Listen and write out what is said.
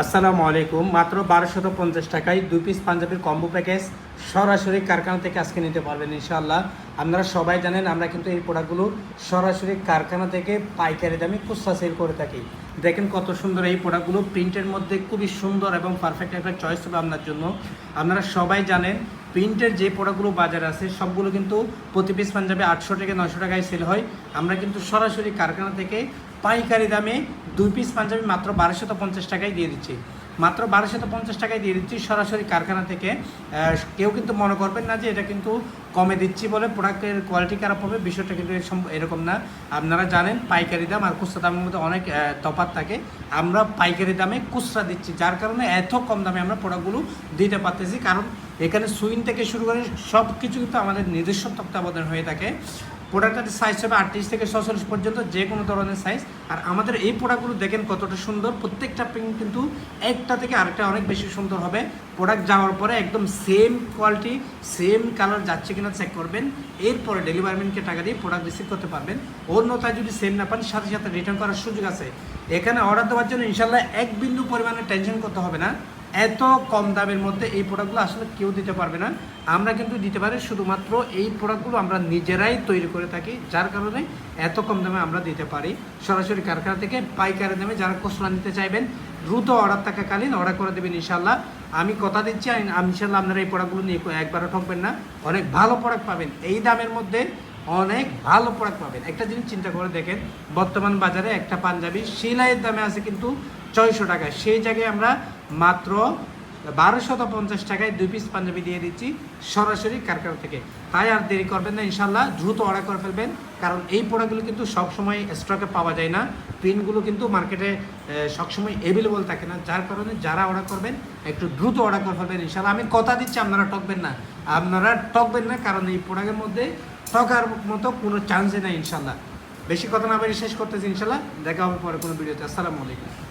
আসসালামু আলাইকুম। মাত্র 1250 টাকায় 2 পিস পাঞ্জাবির কম্বো প্যাকেজ সরাসরি কারখানা থেকে আজকে নিতে পারবেন ইনশাআল্লাহ। আপনারা সবাই জানেন আমরা কিন্তু এই প্রোডাক্টগুলো সরাসরি কারখানা থেকে পাইকারি দামে খুচরা সেল করে থাকি। দেখেন কত সুন্দর এই প্রোডাক্টগুলো, প্রিন্টের মধ্যে খুবই সুন্দর এবং পারফেক্ট একটা চয়েস হবে আপনার জন্য। আপনারা সবাই জানেন প্রিন্টের যে প্রোডাক্টগুলো বাজারে আছে সবগুলো কিন্তু প্রতি পিস পাঞ্জাবি 800 থেকে 900 টাকায় সেল হয়। আমরা কিন্তু সরাসরি কারখানা থেকে পাইকারি দামে 2 পিস পাঞ্জাবি মাত্র 1250 টাকায় দিয়ে দিচ্ছি। মাত্র 1250 টাকায় দিয়ে দিচ্ছি সরাসরি কারখানা থেকে। কেউ কিন্তু মনে করবেন না যে এটা কিন্তু কমে দিচ্ছি বলে প্রোডাক্টের কোয়ালিটি খারাপ হবে, বিষয়টা কিন্তু এরকম না। আপনারা জানেন পাইকারি দাম আর খুচরা দামের মধ্যে অনেক তফাৎ থাকে। আমরা পাইকারি দামে খুচরা দিচ্ছি, যার কারণে এত কম দামে আমরা প্রোডাক্টগুলো দিতে পারতেছি। কারণ এখানে সুইং থেকে শুরু করে সব কিছু কিন্তু আমাদের নিজস্ব তত্ত্বাবধান হয়ে থাকে। প্রোডাক্টের সাইজ হবে 38 থেকে 46 পর্যন্ত, যে কোনো ধরনের সাইজ। আর আমাদের এই প্রোডাক্টগুলো দেখেন কতটা সুন্দর, প্রত্যেকটা প্রিন্ট কিন্তু একটা থেকে আরেকটা অনেক বেশি সুন্দর হবে। প্রোডাক্ট যাওয়ার পরে একদম সেম কোয়ালিটি সেম কালার যাচ্ছে কিনা চেক করবেন, এরপরে ডেলিভারি ম্যানকে টাকা দিয়ে প্রোডাক্ট রিসিভ করতে পারবেন। অন্যথায় যদি সেম না পান সাথে সাথে রিটার্ন করার সুযোগ আছে। এখানে অর্ডার দেওয়ার জন্য ইনশাল্লাহ এক বিন্দু পরিমাণে টেনশন করতে হবে না। এত কম দামের মধ্যে এই প্রোডাক্টগুলো আসলে কেউ দিতে পারবে না। আমরা কিন্তু দিতে পারি, শুধুমাত্র এই প্রোডাক্টগুলো আমরা নিজেরাই তৈরি করে থাকি, যার কারণে এত কম দামে আমরা দিতে পারি সরাসরি কারখানা থেকে পাইকারি দামে। যারা খুচরা নিতে চাইবেন দ্রুত অর্ডার থাকাকালীন অর্ডার করে দেবেন ইনশাল্লাহ। আমি কথা দিচ্ছি ইনশাল্লাহ আপনারা এই প্রোডাক্টগুলো নিয়ে একবারও ঠকবেন না, অনেক ভালো প্রোডাক্ট পাবেন এই দামের মধ্যে, অনেক ভালো প্রোডাক্ট পাবেন। একটা জিনিস চিন্তা করে দেখেন, বর্তমান বাজারে একটা পাঞ্জাবি সেলাইয়ের দামে আছে কিন্তু 600 টাকায়, সেই জায়গায় আমরা মাত্র 1250 টাকায় 2 পিস পাঞ্জাবি দিয়ে দিচ্ছি সরাসরি কারখানা থেকে। তাই আর দেরি করবেন না, ইনশাল্লাহ দ্রুত অর্ডার করে ফেলবেন। কারণ এই প্রোডাক্টগুলো কিন্তু সবসময় স্টকে পাওয়া যায় না, প্রিন্টগুলো কিন্তু মার্কেটে সবসময় অ্যাভেলেবল থাকে না, যার কারণে যারা অর্ডার করবেন একটু দ্রুত অর্ডার করে ফেলবেন ইনশাল্লাহ। আমি কথা দিচ্ছি আপনারা ঠকবেন না, আপনারা ঠকবেন না, কারণ এই প্রোডাক্টের মধ্যে ঠকার মতো কোনো চান্সই নেই ইনশাল্লাহ। বেশি কথা না বলে শেষ করতেছি ইনশাল্লাহ। দেখা হবে পরে কোনো ভিডিওতে। আসসালামু আলাইকুম।